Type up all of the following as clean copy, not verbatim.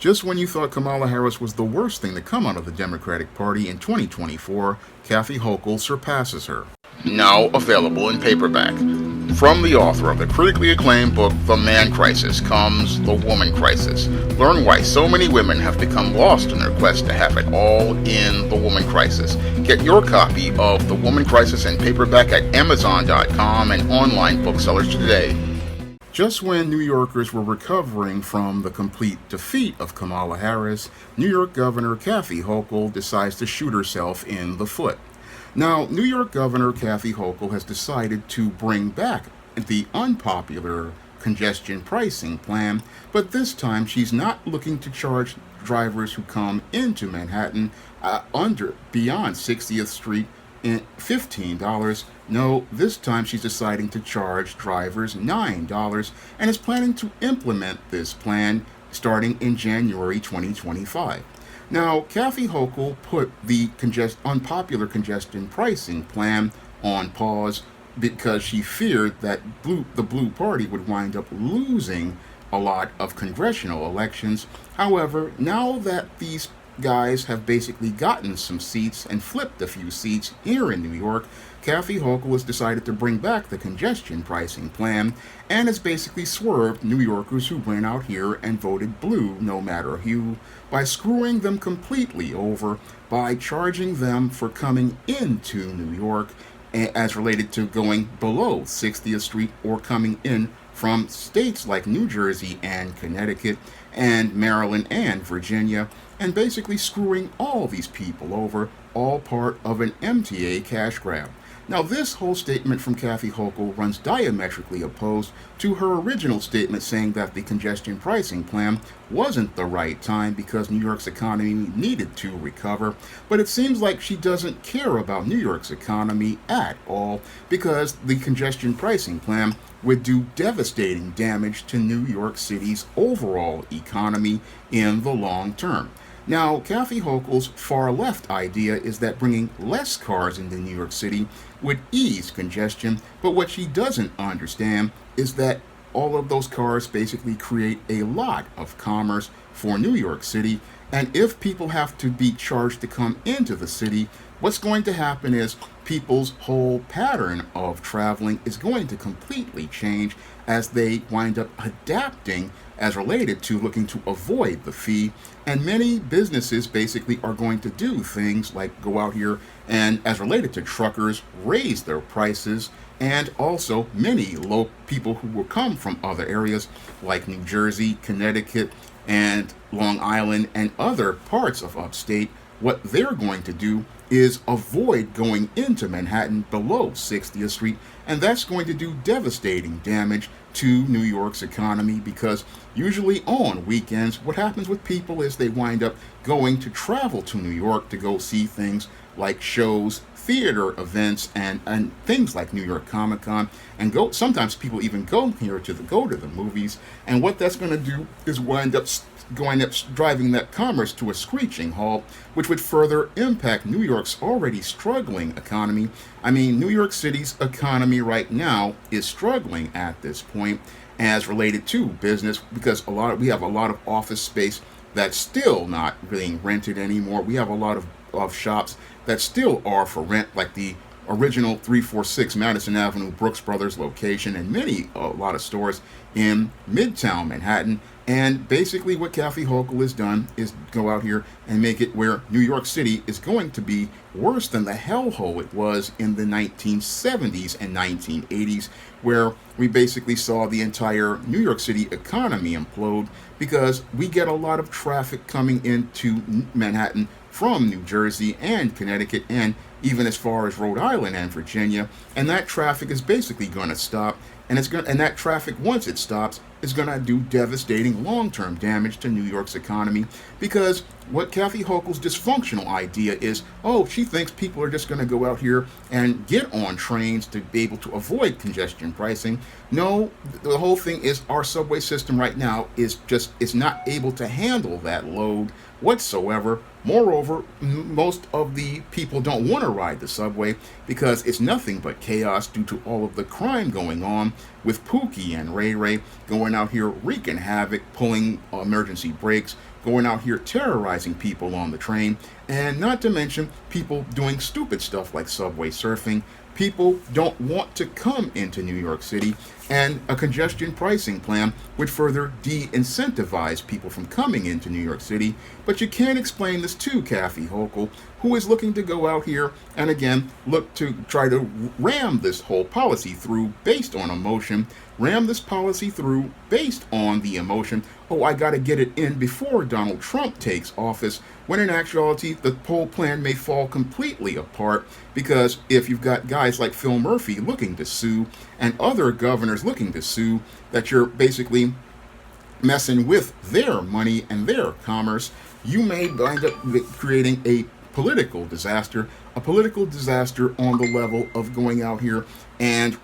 Just when you thought Kamala Harris was the worst thing to come out of the Democratic Party in 2024, Kathy Hochul surpasses her. Now available in paperback. From the author of the critically acclaimed book The Man Crisis comes The Woman Crisis. Learn why so many women have become lost in their quest to have it all in The Woman Crisis. Get your copy of The Woman Crisis in paperback at Amazon.com and online booksellers today. Just when New Yorkers were recovering from the complete defeat of Kamala Harris, New York Governor Kathy Hochul decides to shoot herself in the foot. Now, New York Governor Kathy Hochul has decided to bring back the unpopular congestion pricing plan, but this time she's not looking to charge drivers who come into Manhattan beyond 60th Street $15. No, this time she's deciding to charge drivers $9 and is planning to implement this plan starting in January 2025. Now, Kathy Hochul put the unpopular congestion pricing plan on pause because she feared that the Blue Party would wind up losing a lot of congressional elections. However, now that these guys have basically gotten some seats and flipped a few seats here in New York, Kathy Hochul has decided to bring back the congestion pricing plan and has basically swerved New Yorkers who went out here and voted blue no matter who by screwing them completely over by charging them for coming into New York as related to going below 60th Street or coming in from states like New Jersey and Connecticut and Maryland and Virginia, and basically screwing all these people over, all part of an MTA cash grab. Now, this whole statement from Kathy Hochul runs diametrically opposed to her original statement saying that the congestion pricing plan wasn't the right time because New York's economy needed to recover. But it seems like she doesn't care about New York's economy at all because the congestion pricing plan would do devastating damage to New York City's overall economy in the long term. Now, Kathy Hochul's far-left idea is that bringing less cars into New York City would ease congestion, but what she doesn't understand is that all of those cars basically create a lot of commerce for New York City, and if people have to be charged to come into the city, what's going to happen is people's whole pattern of traveling is going to completely change as they wind up adapting as related to looking to avoid the fee. And many businesses basically are going to do things like go out here and, as related to truckers, raise their prices. And also many low people who will come from other areas like New Jersey, Connecticut, and Long Island and other parts of upstate, what they're going to do is avoid going into Manhattan below 60th Street, and that's going to do devastating damage to New York's economy because usually on weekends, what happens with people is they wind up going to travel to New York to go see things like shows, theater events, and things like New York Comic Con, and sometimes people even go here to the movies, and what that's going to do is wind up driving that commerce to a screeching halt, which would further impact New York's already struggling economy. I mean, New York City's economy right now is struggling at this point as related to business because we have a lot of office space that's still not being rented anymore. We have a lot of shops that still are for rent, like the original 346 Madison Avenue Brooks Brothers location, and a lot of stores in Midtown Manhattan. And basically what Kathy Hochul has done is go out here and make it where New York City is going to be worse than the hellhole it was in the 1970s and 1980s, where we basically saw the entire New York City economy implode because we get a lot of traffic coming into Manhattan from New Jersey and Connecticut and even as far as Rhode Island and Virginia, and that traffic is basically going to stop, and that traffic, once it stops, is going to do devastating long-term damage to New York's economy because what Kathy Hochul's dysfunctional idea is, she thinks people are just going to go out here and get on trains to be able to avoid congestion pricing. No, the whole thing is our subway system right now is not able to handle that load whatsoever. Moreover, most of the people don't want to ride the subway because it's nothing but chaos due to all of the crime going on with Pookie and Ray Ray going out here wreaking havoc, pulling emergency brakes, going out here terrorizing people on the train, and not to mention people doing stupid stuff like subway surfing. People don't want to come into New York City, and a congestion pricing plan would further de-incentivize people from coming into New York City. But you can't explain this to Kathy Hochul, who is looking to go out here and again look to try to ram this whole policy through based on emotion, ram this policy through based on the emotion, oh, I got to get it in before Donald Trump takes office, when in actuality the whole plan may fall completely apart, because if you've got guys like Phil Murphy looking to sue and other governors looking to sue, that you're basically messing with their money and their commerce, you may wind up creating a political disaster on the level of going out here and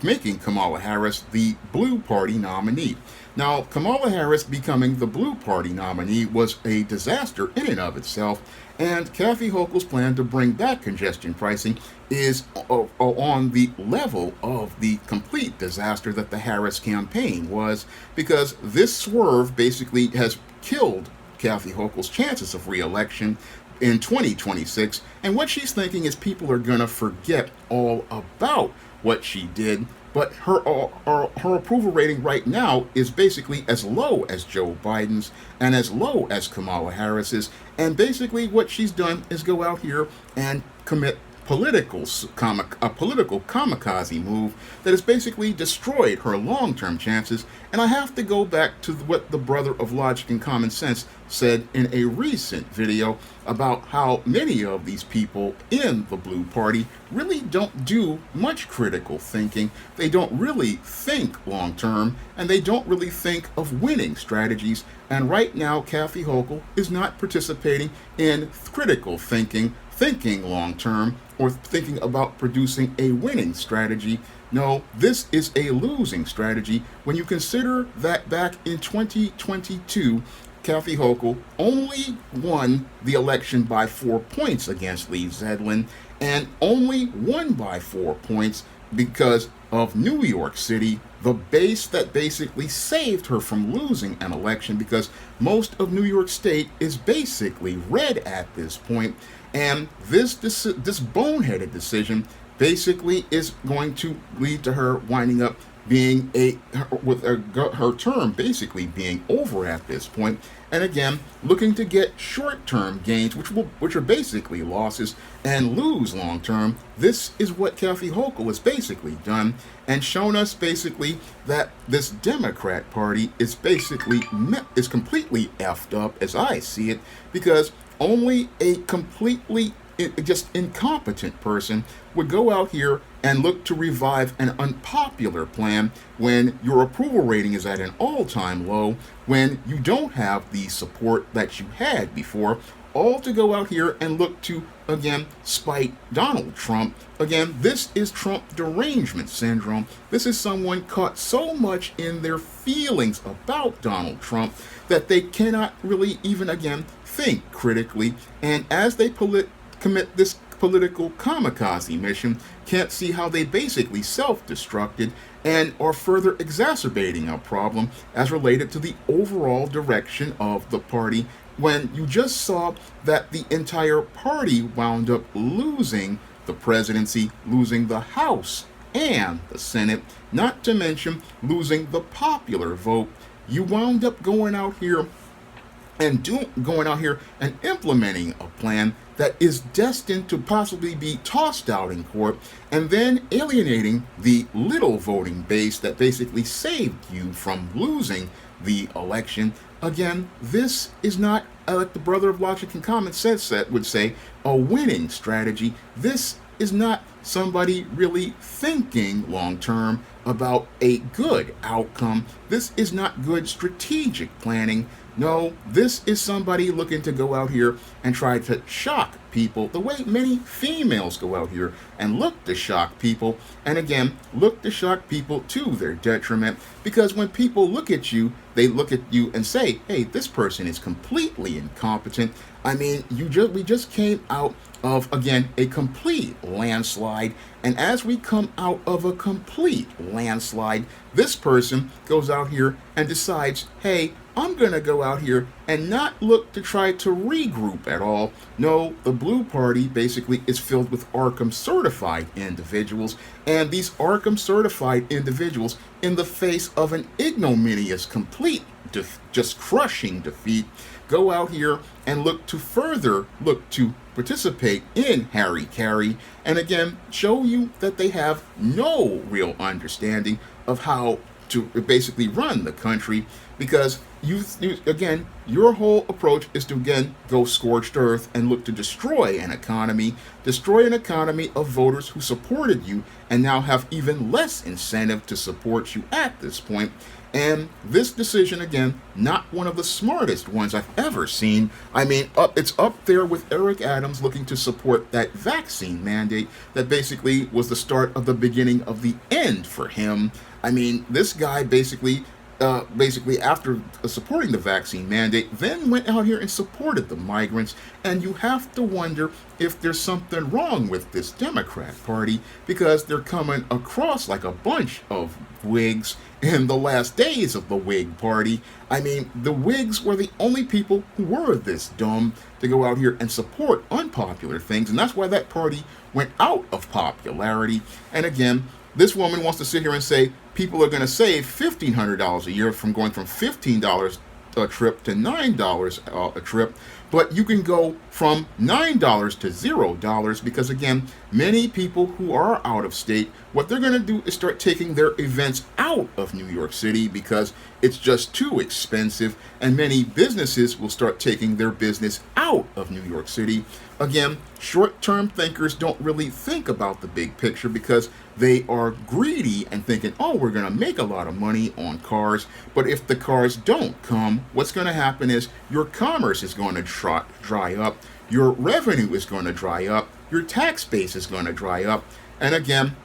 making Kamala Harris the Blue Party nominee. Now, Kamala Harris becoming the Blue Party nominee was a disaster in and of itself, and Kathy Hochul's plan to bring back congestion pricing is on the level of the complete disaster that the Harris campaign was, because this swerve basically has killed Kathy Hochul's chances of re-election in 2026, and what she's thinking is people are going to forget all about what she did. But her approval rating right now is basically as low as Joe Biden's and as low as Kamala Harris's. And basically what she's done is go out here and commit a political kamikaze move that has basically destroyed her long-term chances. And I have to go back to what the brother of logic and common sense said in a recent video about how many of these people in the Blue Party really don't do much critical thinking. They don't really think long-term, and they don't really think of winning strategies. And right now, Kathy Hochul is not participating in critical thinking long-term, or thinking about producing a winning strategy. No, this is a losing strategy when you consider that back in 2022, Kathy Hochul only won the election by 4 points against Lee Zeldin, and only won by 4 points because of New York City, the base that basically saved her from losing an election, because most of New York State is basically red at this point. And this boneheaded decision basically is going to lead to her winding up being her term basically being over at this point, and again looking to get short-term gains, which are basically losses, and lose long-term. This is what Kathy Hochul has basically done, and shown us basically that this Democrat Party is basically completely effed up, as I see it, because only a completely just incompetent person would go out here and look to revive an unpopular plan when your approval rating is at an all-time low, when you don't have the support that you had before, all to go out here and look to, again, spite Donald Trump. Again, this is Trump derangement syndrome. This is someone caught so much in their feelings about Donald Trump that they cannot really even, again, think critically. And as they commit this political kamikaze mission, can't see how they basically self-destructed and are further exacerbating our problem as related to the overall direction of the party, when you just saw that the entire party wound up losing the presidency, losing the House and the Senate, not to mention losing the popular vote. You wound up going out here and implementing a plan that is destined to possibly be tossed out in court, and then alienating the little voting base that basically saved you from losing the election. Again, this is not, like the brother of logic and common sense would say, a winning strategy. This is not somebody really thinking long-term about a good outcome. This is not good strategic planning. No, this is somebody looking to go out here and try to shock people the way many females go out here and look to shock people, and again, look to shock people to their detriment, because when people look at you, they look at you and say, hey, this person is completely incompetent. I mean, we just came out of, again, a complete landslide. And as we come out of a complete landslide, this person goes out here and decides, hey, I'm going to go out here and not look to try to regroup at all. No, the Blue Party basically is filled with Arkham certified individuals, and these Arkham certified individuals, in the face of an ignominious, complete, just crushing defeat, go out here and look to participate in Harry Carry, and again show you that they have no real understanding of how to basically run the country, because your whole approach is to again go scorched earth and look to destroy an economy of voters who supported you and now have even less incentive to support you at this point. And this decision, again, not one of the smartest ones I've ever seen. I mean, it's up there with Eric Adams looking to support that vaccine mandate that basically was the start of the beginning of the end for him. I mean, this guy basically after supporting the vaccine mandate, then went out here and supported the migrants. And you have to wonder if there's something wrong with this Democrat Party, because they're coming across like a bunch of Whigs in the last days of the Whig Party. I mean, the Whigs were the only people who were this dumb to go out here and support unpopular things, and that's why that party went out of popularity. And again, this woman wants to sit here and say people are going to save $1,500 a year from going from $15 a trip to $9 a trip, but you can go from $9 to $0 because, again, many people who are out of state, what they're going to do is start taking their events out of New York City because it's just too expensive, and many businesses will start taking their business out of New York City. Again, short-term thinkers don't really think about the big picture because they are greedy and thinking, oh, we're going to make a lot of money on cars, but if the cars don't come, what's going to happen is your commerce is going to dry up, your revenue is going to dry up, your tax base is going to dry up, and again,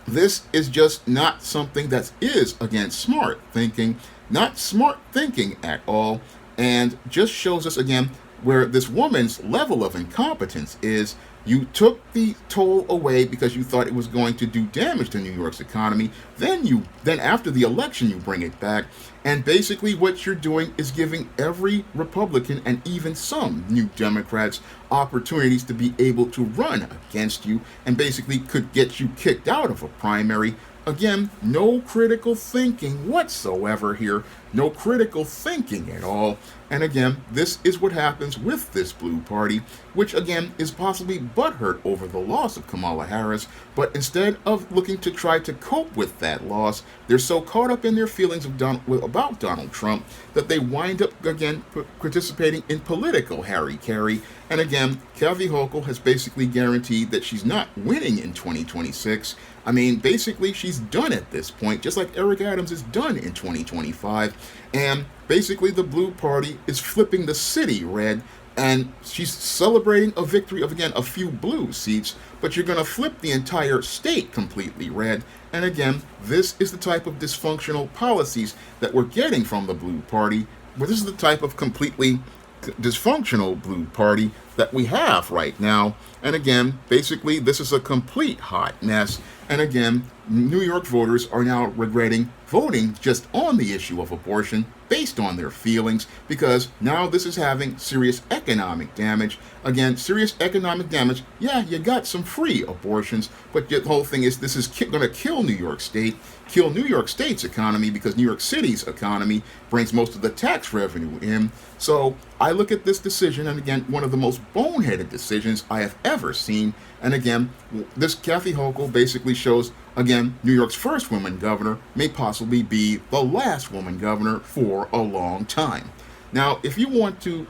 this is just not something that is, again, smart thinking, not smart thinking at all, and just shows us, again, where this woman's level of incompetence is. You took the toll away because you thought it was going to do damage to New York's economy. Then after the election, you bring it back. And basically what you're doing is giving every Republican and even some new Democrats opportunities to be able to run against you and basically could get you kicked out of a primary. Again, no critical thinking whatsoever here. No critical thinking at all. And again, this is what happens with this Blue Party, which again is possibly butthurt over the loss of Kamala Harris, but instead of looking to try to cope with that loss, they're so caught up in their feelings about Donald Trump that they wind up again participating in political Harry Carry. And again, Kathy Hochul has basically guaranteed that she's not winning in 2026. I mean, basically, she's done at this point, just like Eric Adams is done in 2025. And basically, the Blue Party is flipping the city red, and she's celebrating a victory of, again, a few blue seats, but you're going to flip the entire state completely red. And again, this is the type of dysfunctional policies that we're getting from the Blue Party, but this is the type of completely dysfunctional Blue Party that we have right now. And again, basically, this is a complete hot mess. And again, New York voters are now regretting voting just on the issue of abortion based on their feelings, because now this is having serious economic damage. Again, serious economic damage. Yeah, you got some free abortions, but the whole thing is this is going to kill New York State, kill New York State's economy, because New York City's economy brings most of the tax revenue in. So I look at this decision, and again, one of the most boneheaded decisions I have ever seen. And again, this Kathy Hochul basically shows, again, New York's first woman governor may possibly be the last woman governor for a long time. Now, if you want to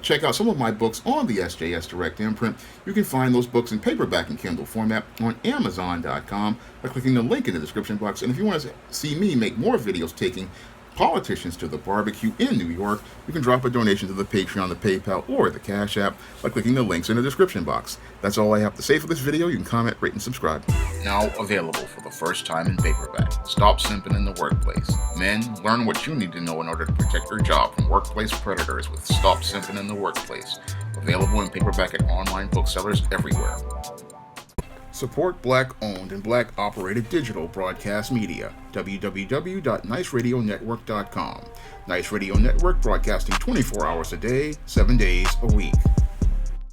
check out some of my books on the SJS Direct imprint, you can find those books in paperback and Kindle format on Amazon.com by clicking the link in the description box. And if you want to see me make more videos taking politicians to the barbecue in New York, you can drop a donation to the Patreon, the PayPal, or the Cash App by clicking the links in the description box. That's all I have to say for this video. You can comment, rate, and subscribe. Now available for the first time in paperback. Stop Simping in the Workplace. Men, learn what you need to know in order to protect your job from workplace predators with Stop Simping in the Workplace. Available in paperback at online booksellers everywhere. Support Black-owned and Black-operated digital broadcast media. www.niceradionetwork.com. Nice Radio Network, broadcasting 24 hours a day, 7 days a week.